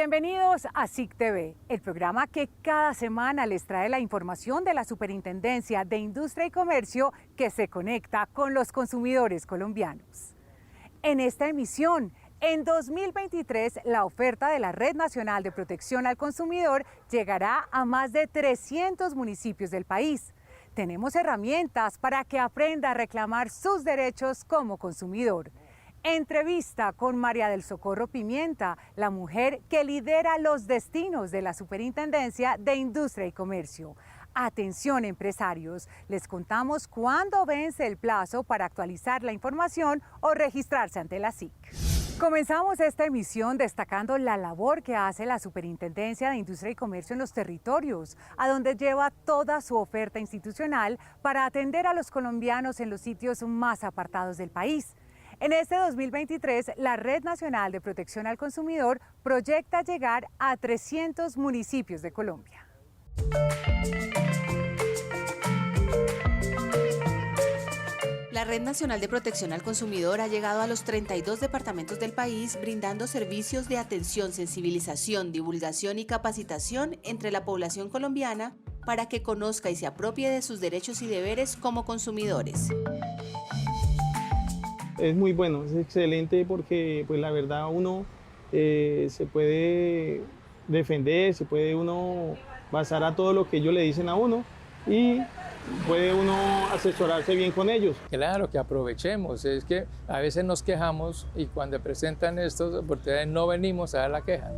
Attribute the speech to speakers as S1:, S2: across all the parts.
S1: Bienvenidos a SIC TV, el programa que cada semana les trae la información de la Superintendencia de Industria y Comercio que se conecta con los consumidores colombianos. En esta emisión, en 2023, la oferta de la Red Nacional de Protección al Consumidor llegará a más de 300 municipios del país. Tenemos herramientas para que aprenda a reclamar sus derechos como consumidor. Entrevista con María del Socorro Pimienta, la mujer que lidera los destinos de la Superintendencia de Industria y Comercio. Atención empresarios, les contamos cuándo vence el plazo para actualizar la información o registrarse ante la SIC. Comenzamos esta emisión destacando la labor que hace la Superintendencia de Industria y Comercio en los territorios, a donde lleva toda su oferta institucional para atender a los colombianos en los sitios más apartados del país. En este 2023, la Red Nacional de Protección al Consumidor proyecta llegar a 300 municipios de Colombia.
S2: La Red Nacional de Protección al Consumidor ha llegado a los 32 departamentos del país brindando servicios de atención, sensibilización, divulgación y capacitación entre la población colombiana para que conozca y se apropie de sus derechos y deberes como consumidores.
S3: Es muy bueno, es excelente porque pues la verdad uno se puede defender, se puede uno basar a todo lo que ellos le dicen a uno y puede uno asesorarse bien con ellos.
S4: Claro, que aprovechemos, es que a veces nos quejamos y cuando presentan estas oportunidades no venimos a dar la queja.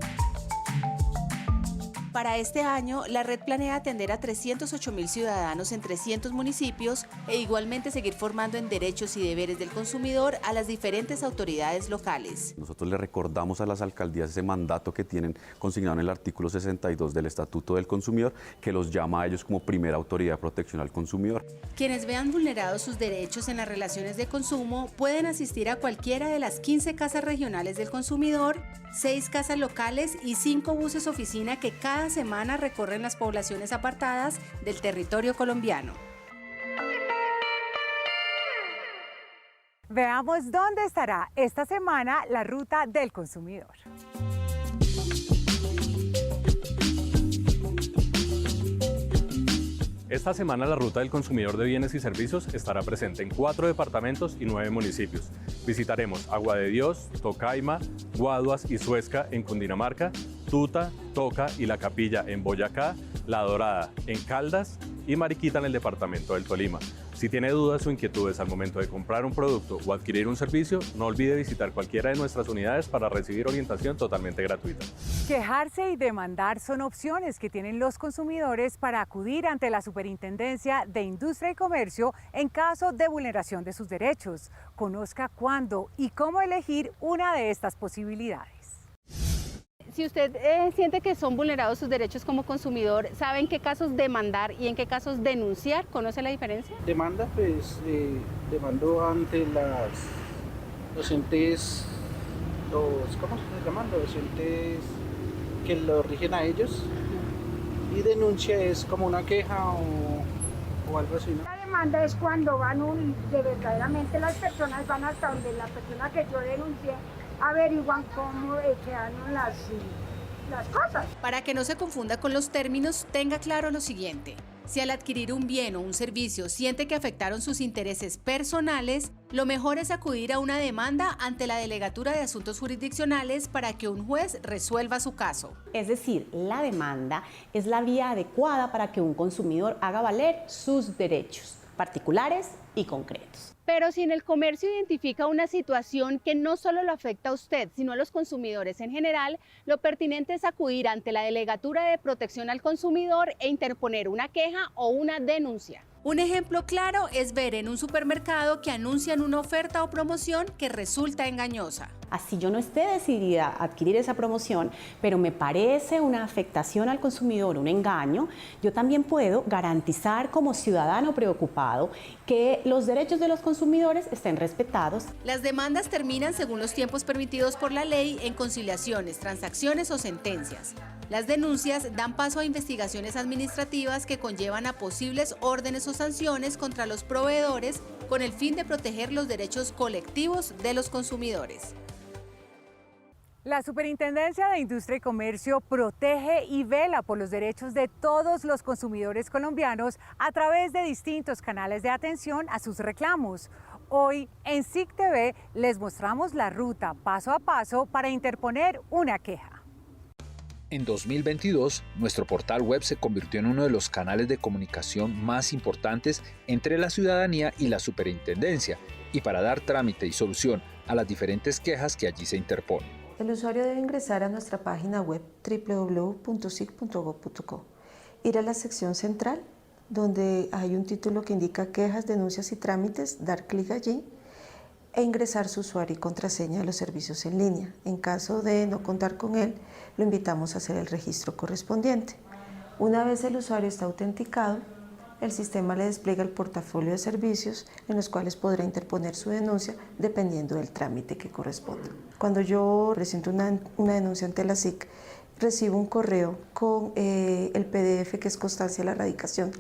S2: Para este año, la red planea atender a 308.000 ciudadanos en 300 municipios e igualmente seguir formando en derechos y deberes del consumidor a las diferentes autoridades locales.
S5: Nosotros le recordamos a las alcaldías ese mandato que tienen consignado en el artículo 62 del Estatuto del Consumidor, que los llama a ellos como primera autoridad de protección al consumidor.
S2: Quienes vean vulnerados sus derechos en las relaciones de consumo pueden asistir a cualquiera de las 15 casas regionales del consumidor, 6 casas locales y 5 buses oficina que cada semana recorren las poblaciones apartadas del territorio colombiano.
S1: Veamos dónde estará esta semana la ruta del consumidor.
S6: Esta semana la Ruta del Consumidor de Bienes y Servicios estará presente en 4 departamentos y 9 municipios. Visitaremos Agua de Dios, Tocaima, Guaduas y Suezca en Cundinamarca, Tuta, Toca y La Capilla en Boyacá, La Dorada en Caldas y Mariquita en el departamento del Tolima. Si tiene dudas o inquietudes al momento de comprar un producto o adquirir un servicio, no olvide visitar cualquiera de nuestras unidades para recibir orientación totalmente gratuita.
S1: Quejarse y demandar son opciones que tienen los consumidores para acudir ante la Superintendencia de Industria y Comercio en caso de vulneración de sus derechos. Conozca cuándo y cómo elegir una de estas posibilidades.
S7: Si usted siente que son vulnerados sus derechos como consumidor, ¿sabe en qué casos demandar y en qué casos denunciar? ¿Conoce la diferencia?
S8: Demanda, pues, demandó ante los entes, ¿cómo se llaman? Los entes que lo rigen a ellos. Y denuncia es como una queja o algo así, ¿no?
S9: La demanda es cuando de verdaderamente las personas van hasta donde la persona que yo denuncié averiguan cómo quedaron las cosas.
S2: Para que no se confunda con los términos, tenga claro lo siguiente. Si al adquirir un bien o un servicio siente que afectaron sus intereses personales, lo mejor es acudir a una demanda ante la Delegatura de Asuntos Jurisdiccionales para que un juez resuelva su caso.
S10: Es decir, la demanda es la vía adecuada para que un consumidor haga valer sus derechos particulares y concretos.
S7: Pero si en el comercio identifica una situación que no solo lo afecta a usted, sino a los consumidores en general, lo pertinente es acudir ante la Delegatura de Protección al Consumidor e interponer una queja o una denuncia.
S2: Un ejemplo claro es ver en un supermercado que anuncian una oferta o promoción que resulta engañosa.
S10: Así yo no esté decidida a adquirir esa promoción, pero me parece una afectación al consumidor, un engaño, yo también puedo garantizar como ciudadano preocupado que los derechos de los consumidores estén respetados.
S2: Las demandas terminan según los tiempos permitidos por la ley en conciliaciones, transacciones o sentencias. Las denuncias dan paso a investigaciones administrativas que conllevan a posibles órdenes o sanciones contra los proveedores con el fin de proteger los derechos colectivos de los consumidores.
S1: La Superintendencia de Industria y Comercio protege y vela por los derechos de todos los consumidores colombianos a través de distintos canales de atención a sus reclamos. Hoy en SIC TV les mostramos la ruta paso a paso para interponer una queja.
S11: En 2022, nuestro portal web se convirtió en uno de los canales de comunicación más importantes entre la ciudadanía y la superintendencia, y para dar trámite y solución a las diferentes quejas que allí se interponen.
S12: El usuario debe ingresar a nuestra página web www.sic.gov.co, ir a la sección central, donde hay un título que indica quejas, denuncias y trámites, dar clic allí e ingresar su usuario y contraseña de los servicios en línea. En caso de no contar con él, lo invitamos a hacer el registro correspondiente. Una vez el usuario está autenticado, el sistema le despliega el portafolio de servicios en los cuales podrá interponer su denuncia dependiendo del trámite que corresponda. Cuando yo presento una denuncia ante la SIC, recibo un correo con el PDF que es constancia de la radicación.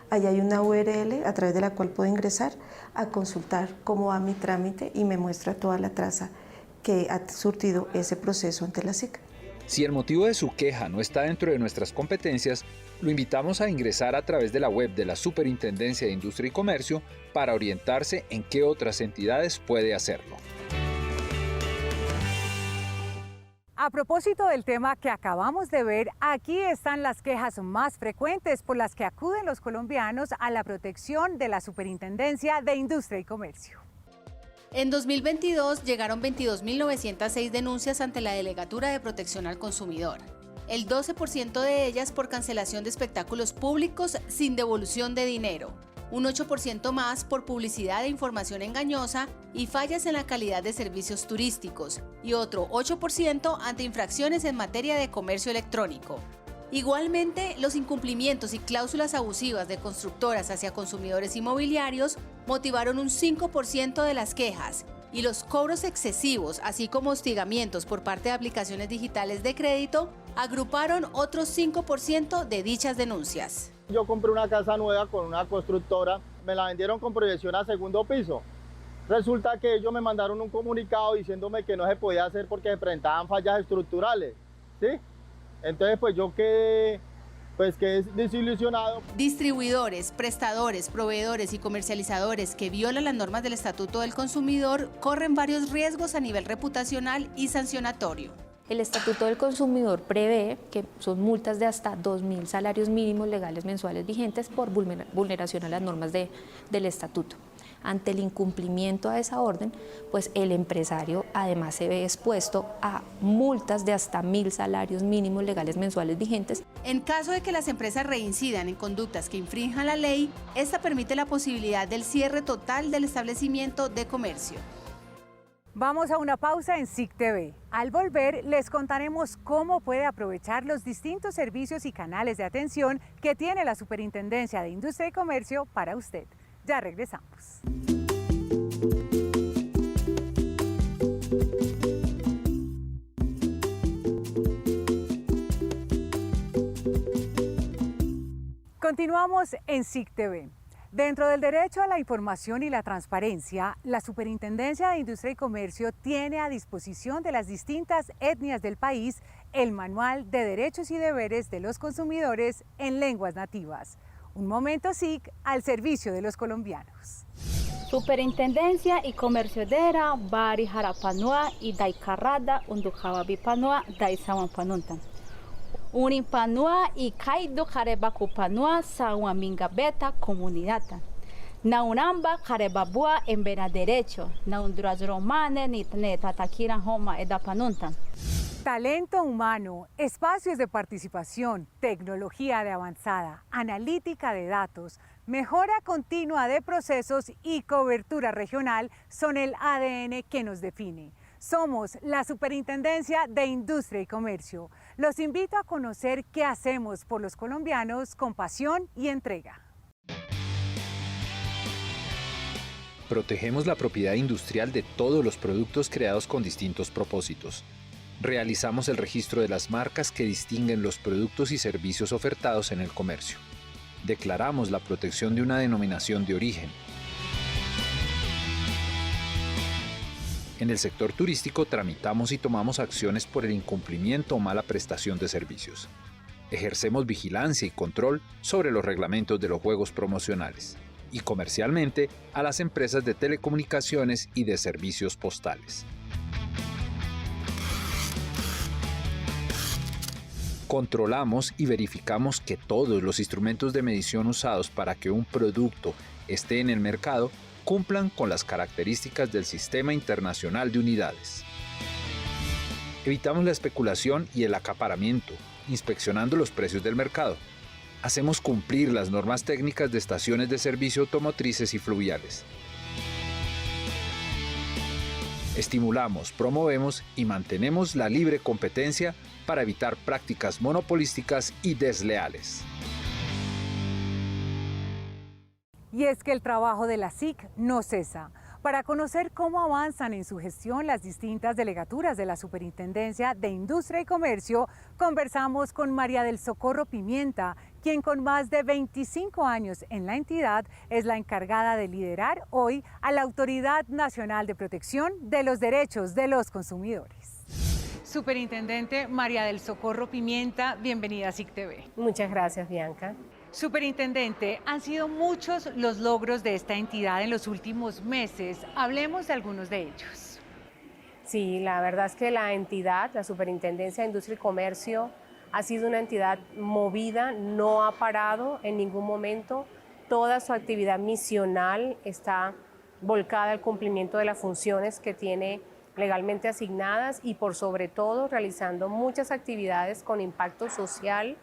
S12: Allí hay una URL a través de la cual puedo ingresar a consultar cómo va mi trámite y me muestra toda la traza que ha surtido ese proceso ante la SIC.
S11: Si el motivo de su queja no está dentro de nuestras competencias, lo invitamos a ingresar a través de la web de la Superintendencia de Industria y Comercio para orientarse en qué otras entidades puede hacerlo.
S1: A propósito del tema que acabamos de ver, aquí están las quejas más frecuentes por las que acuden los colombianos a la protección de la Superintendencia de Industria y Comercio.
S2: En 2022 llegaron 22.906 denuncias ante la Delegatura de Protección al Consumidor. El 12% de ellas por cancelación de espectáculos públicos sin devolución de dinero, un 8% más por publicidad e información engañosa y fallas en la calidad de servicios turísticos, y otro 8% ante infracciones en materia de comercio electrónico. Igualmente, los incumplimientos y cláusulas abusivas de constructoras hacia consumidores inmobiliarios motivaron un 5% de las quejas, y los cobros excesivos, así como hostigamientos por parte de aplicaciones digitales de crédito, agruparon otro 5% de dichas denuncias.
S3: Yo compré una casa nueva con una constructora, me la vendieron con proyección a segundo piso. Resulta que ellos me mandaron un comunicado diciéndome que no se podía hacer porque se presentaban fallas estructurales, ¿sí? Entonces pues yo quedé desilusionado.
S2: Distribuidores, prestadores, proveedores y comercializadores que violan las normas del Estatuto del Consumidor corren varios riesgos a nivel reputacional y sancionatorio.
S13: El Estatuto del Consumidor prevé que son multas de hasta 2.000 salarios mínimos legales mensuales vigentes por vulneración a las normas del Estatuto. Ante el incumplimiento a esa orden, pues el empresario además se ve expuesto a multas de hasta 1.000 salarios mínimos legales mensuales vigentes.
S2: En caso de que las empresas reincidan en conductas que infrinjan la ley, esta permite la posibilidad del cierre total del establecimiento de comercio.
S1: Vamos a una pausa en SIC TV. Al volver, les contaremos cómo puede aprovechar los distintos servicios y canales de atención que tiene la Superintendencia de Industria y Comercio para usted. Ya regresamos. Continuamos en SIC TV. Dentro del derecho a la información y la transparencia, la Superintendencia de Industria y Comercio tiene a disposición de las distintas etnias del país el Manual de Derechos y Deberes de los Consumidores en lenguas nativas. Un momento SIC al servicio de los colombianos.
S14: Superintendencia y Comercio dera bari harapanua y daikarrada undujawabipanua daisawanpanuntan. Unimpanua y kaido jarebacupanua sawaminga beta comunidata. Naunamba jarebabua en bena derecho, naundras romane ni tataquira homa edapanuntan.
S1: Talento humano, espacios de participación, tecnología de avanzada, analítica de datos, mejora continua de procesos y cobertura regional son el ADN que nos define. Somos la Superintendencia de Industria y Comercio. Los invito a conocer qué hacemos por los colombianos con pasión y entrega.
S11: Protegemos la propiedad industrial de todos los productos creados con distintos propósitos. Realizamos el registro de las marcas que distinguen los productos y servicios ofertados en el comercio. Declaramos la protección de una denominación de origen. En el sector turístico tramitamos y tomamos acciones por el incumplimiento o mala prestación de servicios. Ejercemos vigilancia y control sobre los reglamentos de los juegos promocionales. Y comercialmente a las empresas de telecomunicaciones y de servicios postales. Controlamos y verificamos que todos los instrumentos de medición usados para que un producto esté en el mercado cumplan con las características del Sistema Internacional de Unidades. Evitamos la especulación y el acaparamiento, inspeccionando los precios del mercado. Hacemos cumplir las normas técnicas de estaciones de servicio automotrices y fluviales. Estimulamos, promovemos y mantenemos la libre competencia para evitar prácticas monopolísticas y desleales.
S1: Y es que el trabajo de la SIC no cesa. Para conocer cómo avanzan en su gestión las distintas delegaturas de la Superintendencia de Industria y Comercio, conversamos con María del Socorro Pimienta, quien con más de 25 años en la entidad es la encargada de liderar hoy a la Autoridad Nacional de Protección de los Derechos de los Consumidores. Superintendente María del Socorro Pimienta, bienvenida a SIC TV.
S15: Muchas gracias, Bianca.
S1: Superintendente, han sido muchos los logros de esta entidad en los últimos meses. Hablemos de algunos de ellos.
S15: Sí, la verdad es que la entidad, la Superintendencia de Industria y Comercio, ha sido una entidad movida, no ha parado en ningún momento. Toda su actividad misional está volcada al cumplimiento de las funciones que tiene legalmente asignadas y por sobre todo realizando muchas actividades con impacto social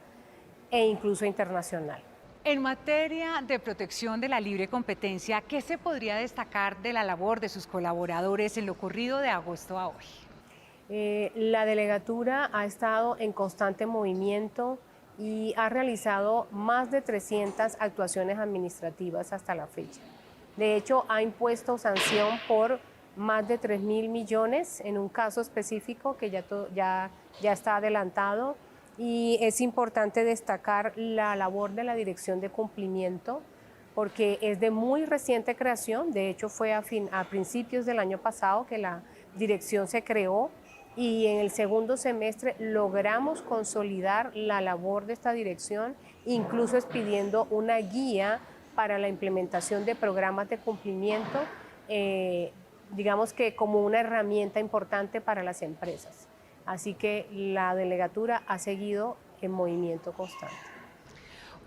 S15: e incluso internacional.
S1: En materia de protección de la libre competencia, ¿qué se podría destacar de la labor de sus colaboradores en lo corrido de agosto a hoy?
S15: La delegatura ha estado en constante movimiento y ha realizado más de 300 actuaciones administrativas hasta la fecha. De hecho, ha impuesto sanción por más de 3.000 millones en un caso específico que ya está adelantado. Y es importante destacar la labor de la Dirección de Cumplimiento porque es de muy reciente creación. De hecho, fue a principios del año pasado que la dirección se creó y en el segundo semestre logramos consolidar la labor de esta dirección, incluso expidiendo una guía para la implementación de programas de cumplimiento, digamos que como una herramienta importante para las empresas. Así que la delegatura ha seguido en movimiento constante.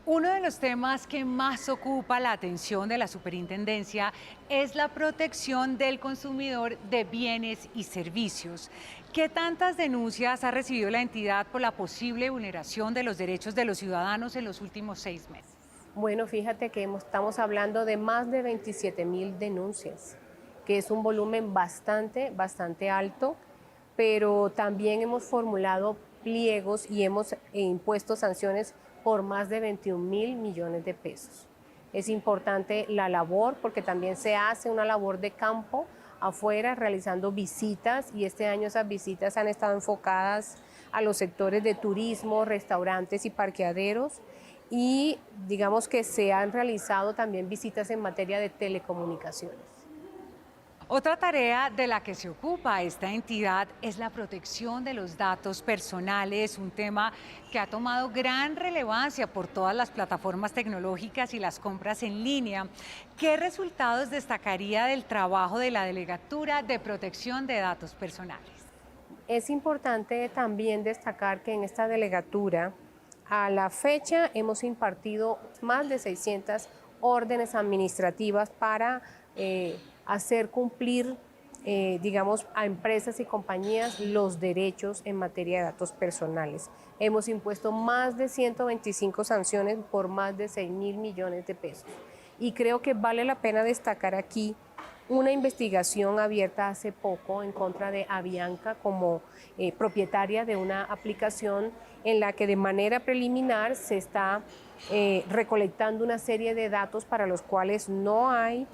S1: Uno de los temas que más ocupa la atención de la superintendencia es la protección del consumidor de bienes y servicios. ¿Qué tantas denuncias ha recibido la entidad por la posible vulneración de los derechos de los ciudadanos en los últimos 6 meses?
S15: Bueno, fíjate que estamos hablando de más de 27.000 denuncias, que es un volumen bastante alto. Pero también hemos formulado pliegos y hemos impuesto sanciones por más de 21.000 millones de pesos. Es importante la labor porque también se hace una labor de campo afuera realizando visitas y este año esas visitas han estado enfocadas a los sectores de turismo, restaurantes y parqueaderos y digamos que se han realizado también visitas en materia de telecomunicaciones.
S1: Otra tarea de la que se ocupa esta entidad es la protección de los datos personales, un tema que ha tomado gran relevancia por todas las plataformas tecnológicas y las compras en línea. ¿Qué resultados destacaría del trabajo de la Delegatura de Protección de Datos Personales?
S15: Es importante también destacar que en esta delegatura, a la fecha, hemos impartido más de 600 órdenes administrativas para hacer cumplir, digamos, a empresas y compañías los derechos en materia de datos personales. Hemos impuesto más de 125 sanciones por más de 6.000 millones de pesos. Y creo que vale la pena destacar aquí una investigación abierta hace poco en contra de Avianca como propietaria de una aplicación en la que de manera preliminar se está recolectando una serie de datos para los cuales no hay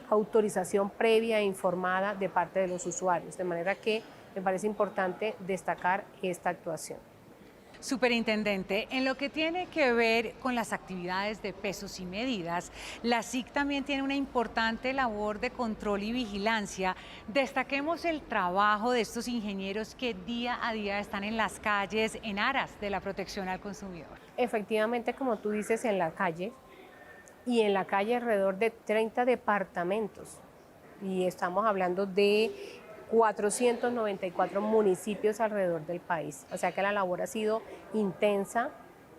S15: autorización previa e informada de parte de los usuarios, de manera que me parece importante destacar esta actuación.
S1: Superintendente, en lo que tiene que ver con las actividades de pesos y medidas, la SIC también tiene una importante labor de control y vigilancia. Destaquemos el trabajo de estos ingenieros que día a día están en las calles en aras de la protección al consumidor.
S15: Efectivamente, como tú dices, en la calle, y en la calle alrededor de 30 departamentos, y estamos hablando de 494 municipios alrededor del país. O sea que la labor ha sido intensa.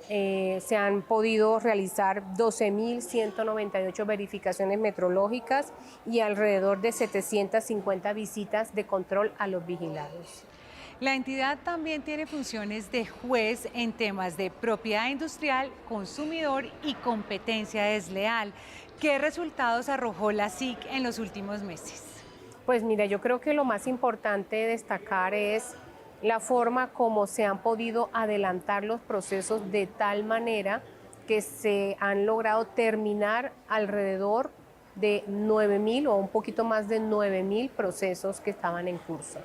S15: Se han podido realizar 12.198 verificaciones metrológicas y alrededor de 750 visitas de control a los vigilados.
S1: La entidad también tiene funciones de juez en temas de propiedad industrial, consumidor y competencia desleal. ¿Qué resultados arrojó la SIC en los últimos meses?
S15: Pues mira, yo creo que lo más importante destacar es la forma como se han podido adelantar los procesos de tal manera que se han logrado terminar alrededor de 9.000 o un poquito más de 9.000 procesos que estaban en curso.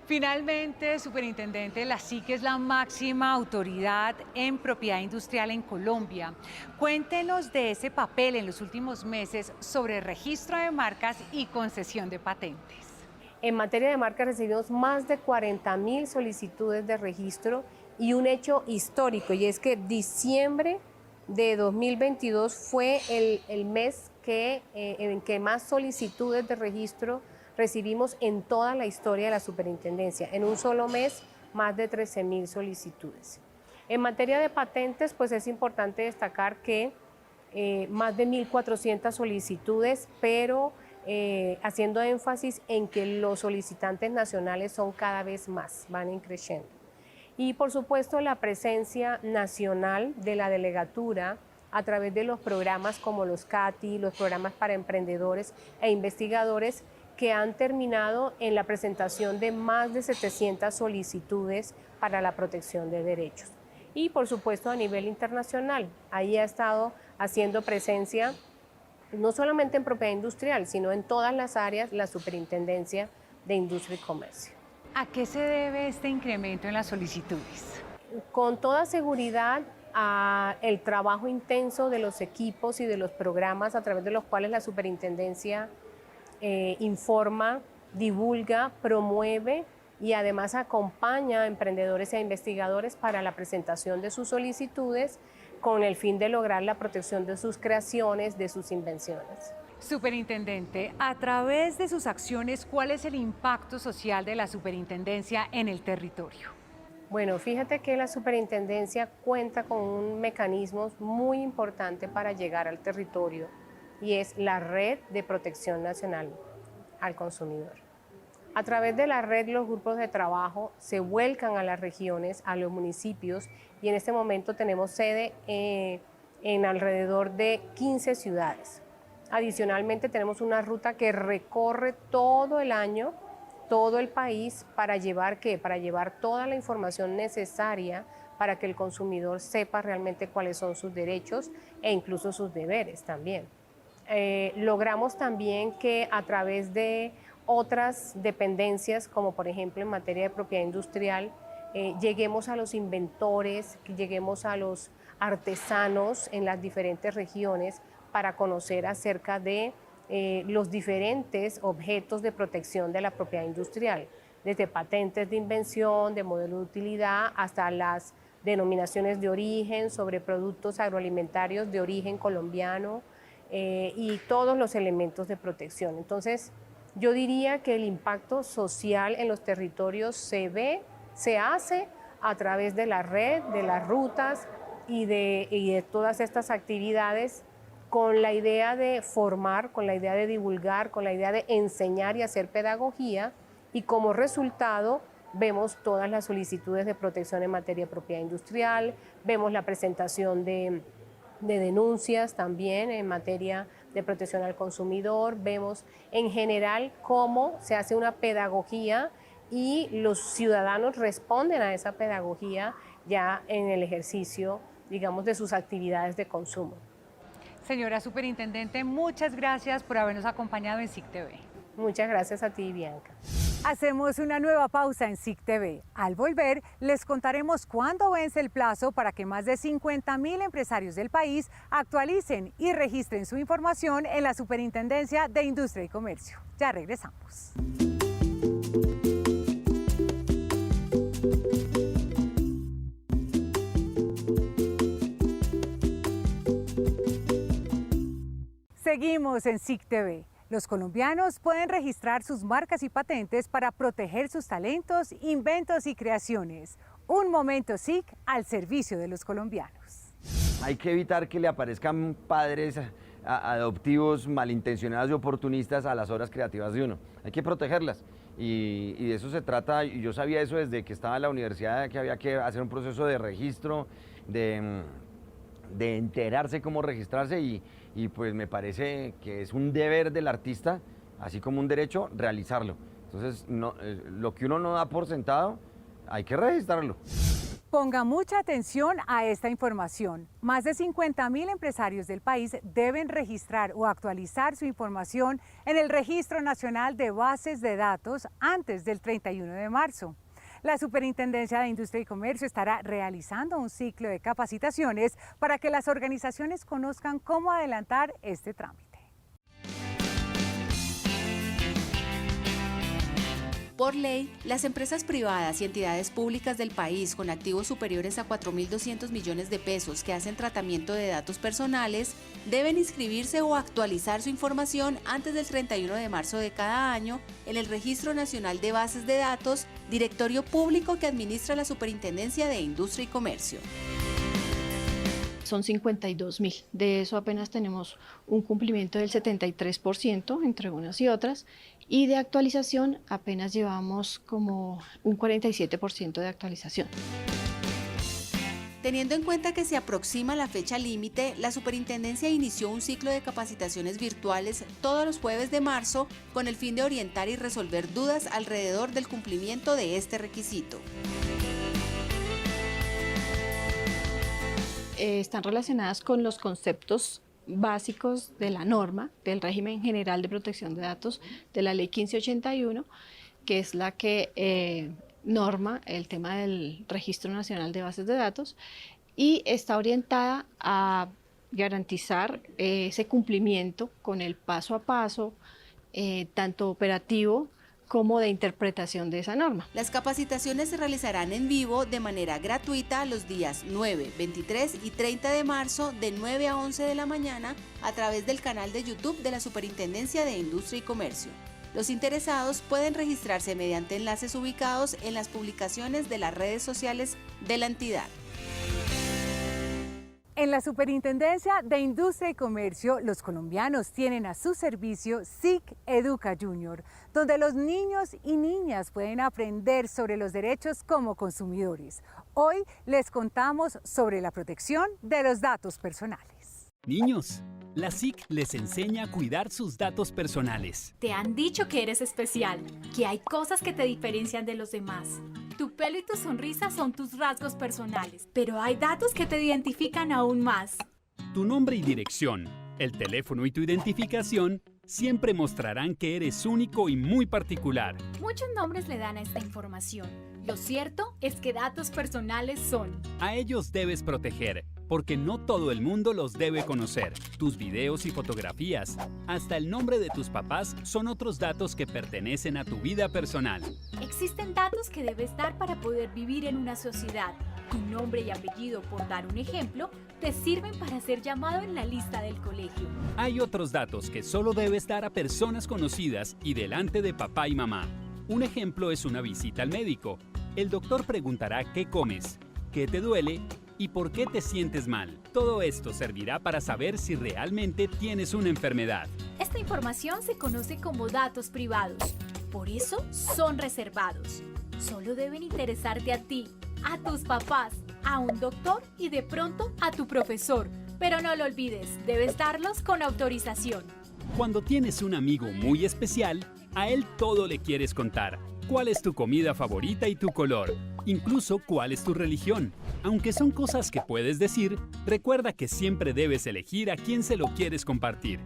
S1: Finalmente, Superintendente, la SIC es la máxima autoridad en propiedad industrial en Colombia. Cuéntenos de ese papel en los últimos meses sobre registro de marcas y concesión de patentes.
S15: En materia de marcas recibimos más de 40.000 solicitudes de registro y un hecho histórico, y es que diciembre de 2022 fue el mes en que más solicitudes de registro recibimos en toda la historia de la superintendencia. En un solo mes, más de 13.000 solicitudes. En materia de patentes, pues es importante destacar que más de 1.400 solicitudes, pero haciendo énfasis en que los solicitantes nacionales son cada vez más, van creciendo. Y por supuesto la presencia nacional de la delegatura a través de los programas como los CATI, los programas para emprendedores e investigadores, que han terminado en la presentación de más de 700 solicitudes para la protección de derechos. Y por supuesto a nivel internacional, ahí ha estado haciendo presencia no solamente en propiedad industrial, sino en todas las áreas la Superintendencia de Industria y Comercio.
S1: ¿A qué se debe este incremento en las solicitudes?
S15: Con toda seguridad al trabajo intenso de los equipos y de los programas a través de los cuales la Superintendencia informa, divulga, promueve y además acompaña a emprendedores e investigadores para la presentación de sus solicitudes con el fin de lograr la protección de sus creaciones, de sus invenciones.
S1: Superintendente, a través de sus acciones, ¿cuál es el impacto social de la superintendencia en el territorio?
S15: Bueno, fíjate que la superintendencia cuenta con un mecanismo muy importante para llegar al territorio, y es la Red de Protección Nacional al Consumidor. A través de la red, los grupos de trabajo se vuelcan a las regiones, a los municipios, y en este momento tenemos sede en alrededor de 15 ciudades. Adicionalmente, tenemos una ruta que recorre todo el año, todo el país, para llevar ¿qué? Para llevar toda la información necesaria para que el consumidor sepa realmente cuáles son sus derechos e incluso sus deberes también. Logramos también que a través de otras dependencias, como por ejemplo en materia de propiedad industrial, lleguemos a los inventores, que lleguemos a los artesanos en las diferentes regiones para conocer acerca de los diferentes objetos de protección de la propiedad industrial, desde patentes de invención, de modelo de utilidad, hasta las denominaciones de origen sobre productos agroalimentarios de origen colombiano, y todos los elementos de protección. Entonces, yo diría que el impacto social en los territorios se hace a través de la red, de las rutas y de todas estas actividades, con la idea de formar, con la idea de divulgar, con la idea de enseñar y hacer pedagogía, y como resultado vemos todas las solicitudes de protección en materia de propiedad industrial, vemos la presentación de denuncias también en materia de protección al consumidor, vemos en general cómo se hace una pedagogía y los ciudadanos responden a esa pedagogía ya en el ejercicio, digamos, de sus actividades de consumo.
S1: Señora Superintendente, muchas gracias por habernos acompañado en SIC TV.
S15: Muchas gracias a ti, Bianca.
S1: Hacemos una nueva pausa en SIC TV. Al volver, les contaremos cuándo vence el plazo para que más de 50.000 empresarios del país actualicen y registren su información en la Superintendencia de Industria y Comercio. Ya regresamos. Seguimos en SIC TV. Los colombianos pueden registrar sus marcas y patentes para proteger sus talentos, inventos y creaciones. Un momento SIC al servicio de los colombianos.
S16: Hay que evitar que le aparezcan padres adoptivos, malintencionados y oportunistas a las obras creativas de uno. Hay que protegerlas y de eso se trata. Y yo sabía eso desde que estaba en la universidad, que había que hacer un proceso de registro, de enterarse cómo registrarse y pues me parece que es un deber del artista, así como un derecho, realizarlo. Entonces, lo que uno no da por sentado, hay que registrarlo.
S1: Ponga mucha atención a esta información. Más de 50.000 empresarios del país deben registrar o actualizar su información en el Registro Nacional de Bases de Datos antes del 31 de marzo. La Superintendencia de Industria y Comercio estará realizando un ciclo de capacitaciones para que las organizaciones conozcan cómo adelantar este trámite.
S2: Por ley, las empresas privadas y entidades públicas del país con activos superiores a 4.200 millones de pesos que hacen tratamiento de datos personales deben inscribirse o actualizar su información antes del 31 de marzo de cada año en el Registro Nacional de Bases de Datos, directorio público que administra la Superintendencia de Industria y Comercio.
S17: Son 52.000. De eso apenas tenemos un cumplimiento del 73% entre unas y otras, y de actualización apenas llevamos como un 47% de actualización.
S2: Teniendo en cuenta que se aproxima la fecha límite, la Superintendencia inició un ciclo de capacitaciones virtuales todos los jueves de marzo con el fin de orientar y resolver dudas alrededor del cumplimiento de este requisito.
S17: Están relacionadas con los conceptos básicos de la norma del régimen general de protección de datos de la ley 1581, que es la que norma el tema del Registro Nacional de Bases de Datos, y está orientada a garantizar ese cumplimiento con el paso a paso, tanto operativo como de interpretación de esa norma.
S2: Las capacitaciones se realizarán en vivo de manera gratuita los días 9, 23 y 30 de marzo de 9 a 11 de la mañana a través del canal de YouTube de la Superintendencia de Industria y Comercio. Los interesados pueden registrarse mediante enlaces ubicados en las publicaciones de las redes sociales de la entidad.
S1: En la Superintendencia de Industria y Comercio, los colombianos tienen a su servicio SIC Educa Junior, donde los niños y niñas pueden aprender sobre los derechos como consumidores. Hoy les contamos sobre la protección de los datos personales.
S18: Niños, la SIC les enseña a cuidar sus datos personales.
S19: Te han dicho que eres especial, que hay cosas que te diferencian de los demás. Tu pelo y tu sonrisa son tus rasgos personales, pero hay datos que te identifican aún más.
S18: Tu nombre y dirección, el teléfono y tu identificación siempre mostrarán que eres único y muy particular.
S19: Muchos nombres le dan a esta información. Lo cierto es que datos personales son.
S18: A ellos debes proteger, porque no todo el mundo los debe conocer. Tus videos y fotografías, hasta el nombre de tus papás son otros datos que pertenecen a tu vida personal.
S19: Existen datos que debes dar para poder vivir en una sociedad. Tu nombre y apellido, por dar un ejemplo, te sirven para ser llamado en la lista del colegio.
S18: Hay otros datos que solo debes dar a personas conocidas y delante de papá y mamá. Un ejemplo es una visita al médico. El doctor preguntará qué comes, qué te duele y por qué te sientes mal. Todo esto servirá para saber si realmente tienes una enfermedad.
S19: Esta información se conoce como datos privados. Por eso son reservados. Solo deben interesarte a ti, a tus papás, a un doctor y de pronto a tu profesor. Pero no lo olvides, debes darlos con autorización.
S18: Cuando tienes un amigo muy especial, a él todo le quieres contar. ¿Cuál es tu comida favorita y tu color? Incluso cuál es tu religión. Aunque son cosas que puedes decir, recuerda que siempre debes elegir a quién se lo quieres compartir.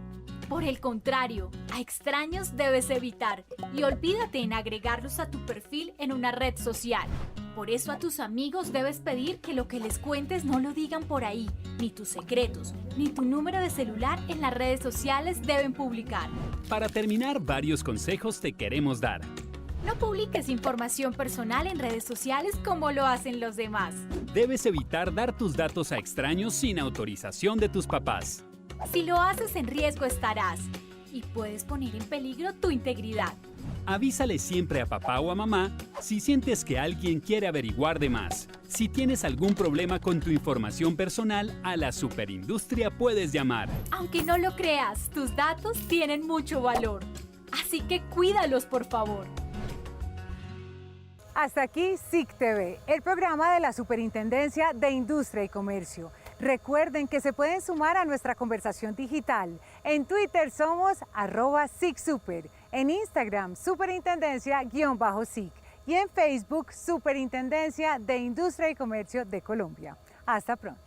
S19: Por el contrario, a extraños debes evitar y olvídate en agregarlos a tu perfil en una red social. Por eso a tus amigos debes pedir que lo que les cuentes no lo digan por ahí, ni tus secretos, ni tu número de celular en las redes sociales deben publicar.
S18: Para terminar, varios consejos te queremos dar.
S19: No publiques información personal en redes sociales como lo hacen los demás.
S18: Debes evitar dar tus datos a extraños sin autorización de tus papás.
S19: Si lo haces, en riesgo estarás y puedes poner en peligro tu integridad.
S18: Avísale siempre a papá o a mamá si sientes que alguien quiere averiguar de más. Si tienes algún problema con tu información personal, a la superindustria puedes llamar.
S19: Aunque no lo creas, tus datos tienen mucho valor. Así que cuídalos, por favor.
S1: Hasta aquí SIC TV, el programa de la Superintendencia de Industria y Comercio. Recuerden que se pueden sumar a nuestra conversación digital. En Twitter somos @SICSuper, en Instagram Superintendencia_SIC y en Facebook Superintendencia de Industria y Comercio de Colombia. Hasta pronto.